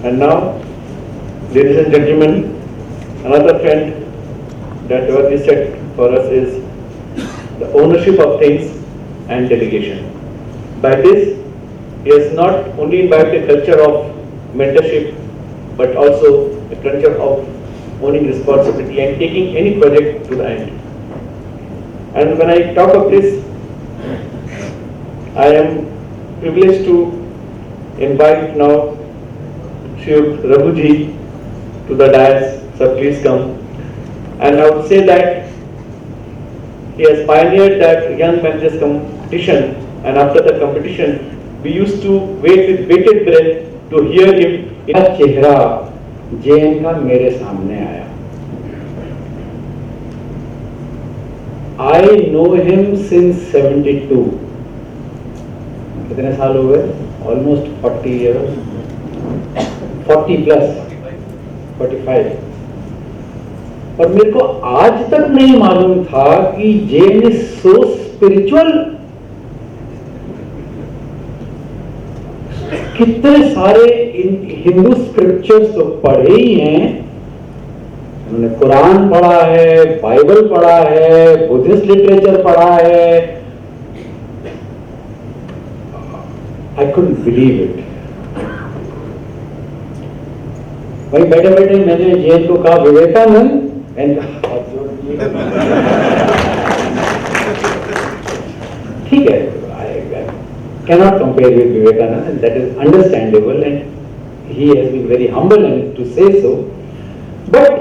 And now, ladies and gentlemen, another trend that was set for us is the ownership of things and delegation. By this, he has not only imbibed a culture of mentorship, but also a culture of owning responsibility and taking any project to the end. And when I talk of this, I am privileged to invite now Shri Raghuji to the dais, so please come. And I would say that he has pioneered that young managers competition, and after the competition, we used to wait with bated breath to hear him. चेहरा JN का मेरे सामने आया. I know him since 72. कितने साल हो गए? Almost 40 years. 40 plus. 45. और मेरे को आज तक नहीं मालूम था कि जेएन इज सो स्पिरिचुअल. कितने सारे हिंदू स्क्रिप्चर्स तो पढ़े ही हैं. उन्होंने कुरान पढ़ा है, बाइबल पढ़ा है, बुद्धिस्ट लिटरेचर पढ़ा है. I couldn't believe it. वहीं बैठे बैठे मैंने जेएन को कहा विवेकानंद, ठीक है, cannot compare with Vivekananda, and that is understandable, and he has been very humble and to say so. But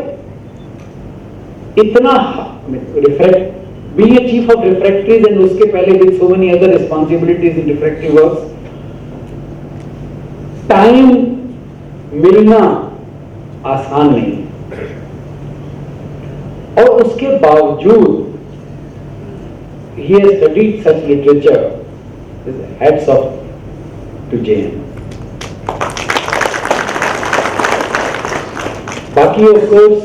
इतना being a chief of refractories and उसके पहले with so many other responsibilities in refractory works, time मिलना आसान नहीं, और उसके बावजूद he has studied such literature. Hats off to JN. Baki, of course,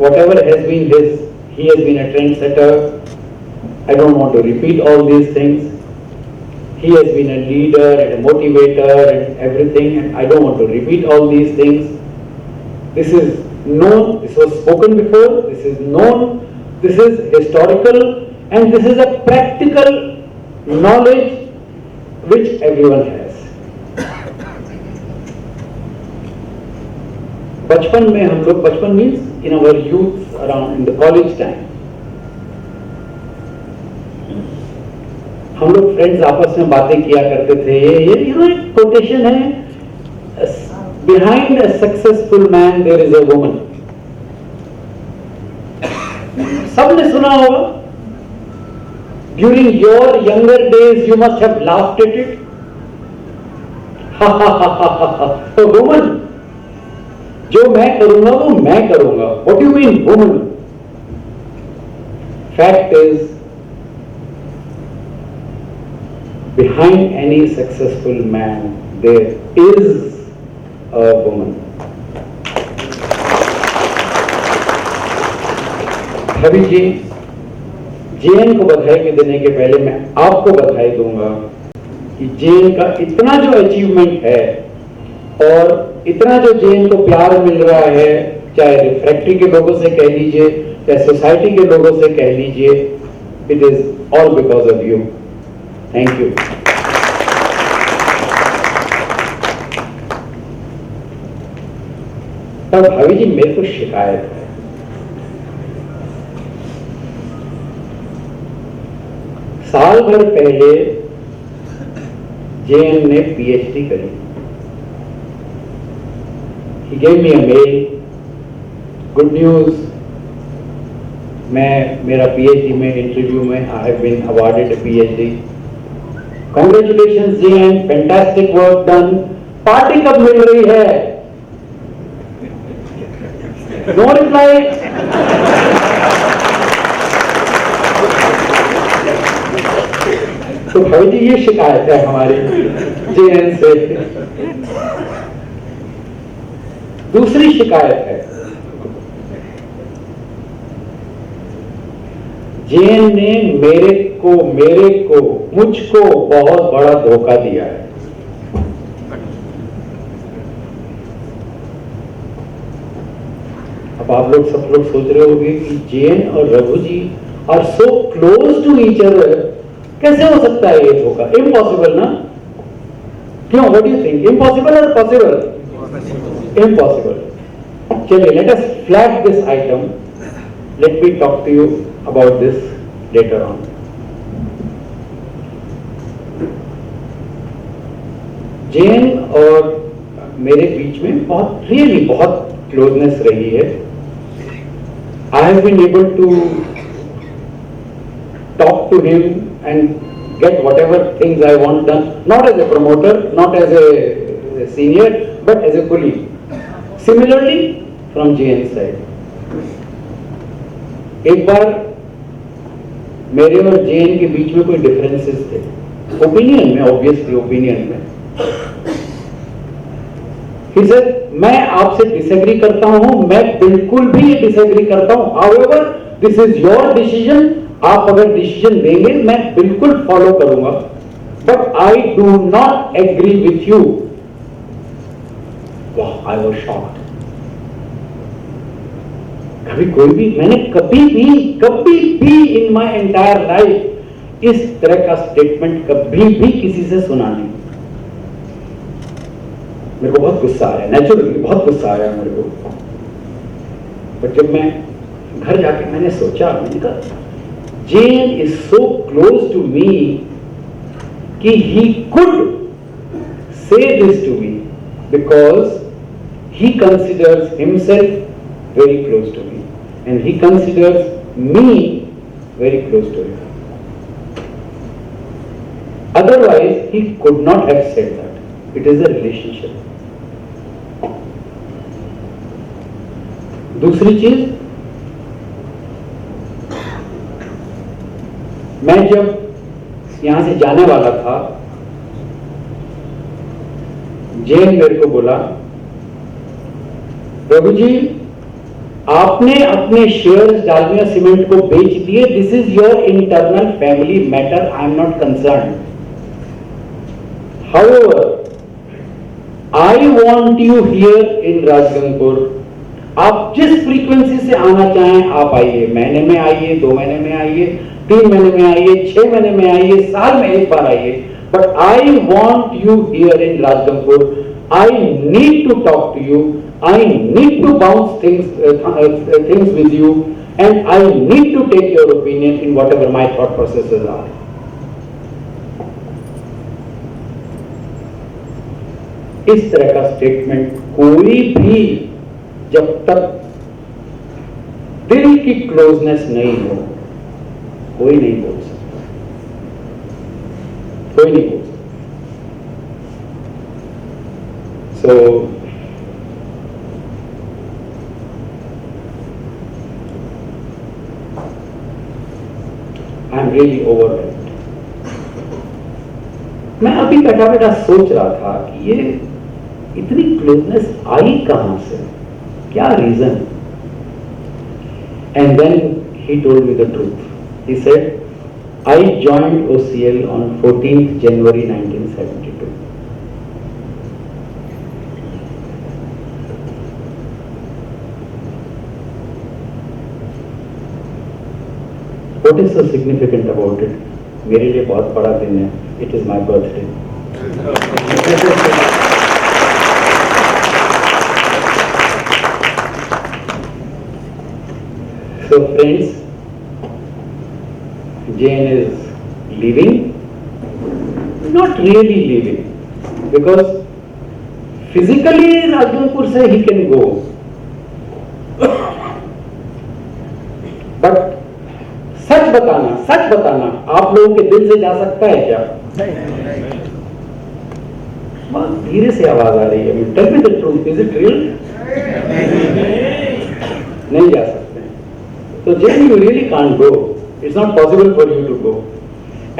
whatever has been his, he has been a trendsetter. I don't want to repeat all these things. He has been a leader and a motivator and everything, and I don't want to repeat all these things. This is known, this was spoken before, this is known, this is historical, and this is a practical knowledge which everyone has. बचपन में हम लोग, बचपन means in our youth, around in the college time, हम लोग friends आपस में बातें किया करते थे. ये यहाँ एक कोटेशन है, behind a successful man there is a woman. सबने सुना होगा. During your younger days, you must have laughed at it. Ha ha ha ha ha ha. A woman. जो मैं करूंगा वो मैं करूंगा. What do you mean, woman? Fact is, behind any successful man, there is a woman. भाभी जी, JN को बधाई देने के पहले मैं आपको बधाई दूंगा कि जेएन का इतना जो अचीवमेंट है और इतना जो जेएन को प्यार मिल रहा है, चाहे रिफ्रैक्टरी के लोगों से कह लीजिए, चाहे सोसाइटी के लोगों से कह लीजिए, it is all because of you. Thank you. तब भाभी जी मेरे को शिकायत है. साल भर पहले जेएन ने पीएचडी करी. He gave me a mail. Good news. मैं मेरा पीएचडी में इंटरव्यू में I have been awarded a PhD. Congratulations J N, fantastic work done. Party कब मिल रही है? No reply. तो भाई जी ये शिकायत है हमारी जेएन से. दूसरी शिकायत है, जेएन ने मुझको बहुत बड़ा धोखा दिया है. अब आप लोग सब लोग सोच रहे होंगे कि जैन और Raghu ji are so close to each other, कैसे हो सकता है ये धोखा? इम्पॉसिबल ना? क्यों? What do you think? Impossible और पॉसिबल? इम्पॉसिबल. चलिए, let us flag this item. Let me talk to you about this later on. Jain और मेरे बीच में बहुत रियली बहुत क्लोजनेस रही है. I have been able to talk to him and get whatever things I want done, not as a promoter, not as a senior, but as a colleague. Similarly, from JN side. एक बार मेरे और JN के बीच में कोई differences थे, opinion में, obviously opinion में. He said, मैं आपसे डिसएग्री करता हूं, मैं बिल्कुल भी डिसएग्री करता हूं. However, this is your decision. आप अगर डिसीजन देंगे मैं बिल्कुल फॉलो करूंगा, but I do not agree with you. वाह, आई वाज शॉक्ड. मैंने कभी भी इन माय एंटायर लाइफ इस तरह का स्टेटमेंट कभी भी किसी से सुना नहीं. मेरे को बहुत गुस्सा आया, नेचुरली बहुत गुस्सा आया मेरे को. बट जब मैं घर जाके मैंने सोचा, मैंने कहा Jain is so close to me कि he could say this to me because he considers himself very close to me and he considers me very close to him. Otherwise, he could not have said that. It is a relationship. दूसरी चीज, मैं जब यहां से जाने वाला था, जैन मेरे को बोला, प्रभु जी आपने अपने शेयर्स डालमिया सीमेंट को बेच दिए. This is your internal family matter, I am not concern. However I want you here in Rajgangpur. आप जिस फ्रीक्वेंसी से आना चाहें आप आइए. महीने में आइए, 2 महीने में आइए, 3 महीने में आइए, 6 महीने में आइए, साल में एक बार आइए. But I want you here in Rajgangpur. I need to talk to you. I need to bounce things with you and I need to take your opinion in whatever my thought processes are. इस तरह का statement कोई भी जब तक दिल की closeness नहीं हो, कोई नहीं बोल सकता. कोई नहीं बोल सकता. सो आई एम रियली ओवरवेल्म्ड. मैं अभी बैठा बैठा सोच रहा था कि ये इतनी क्लोजनेस आई कहां से, क्या reason? And then he told me the truth. He said, I joined OCL on 14th January 1972. What is so significant about it? मेरे लिए बहुत बड़ा दिन है. It is my birthday. So friends, Jain is leaving, not really leaving, because physically Rajgangpur से he can go, but सच बताना आप लोगों के दिल से जा सकता है क्या? बहुत धीरे से आवाज आ रही है. Tell me the truth, is it real? नहीं जा सकते. तो Jain, you really can't go. It's not possible for you to go.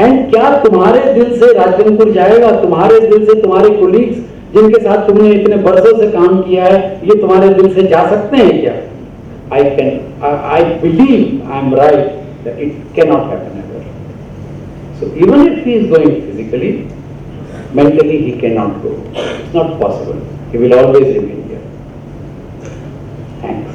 And क्या तुम्हारे दिल से राजगंगपुर जाएगा? तुम्हारे दिल से तुम्हारे कोलीग्स जिनके साथ तुमने इतने बरसों से काम किया है, ये तुम्हारे दिल से जा सकते हैं क्या? I believe I am right that it cannot happen ever. So even if he is going physically, mentally he cannot go. It's not possible. He will always remain here. Thanks.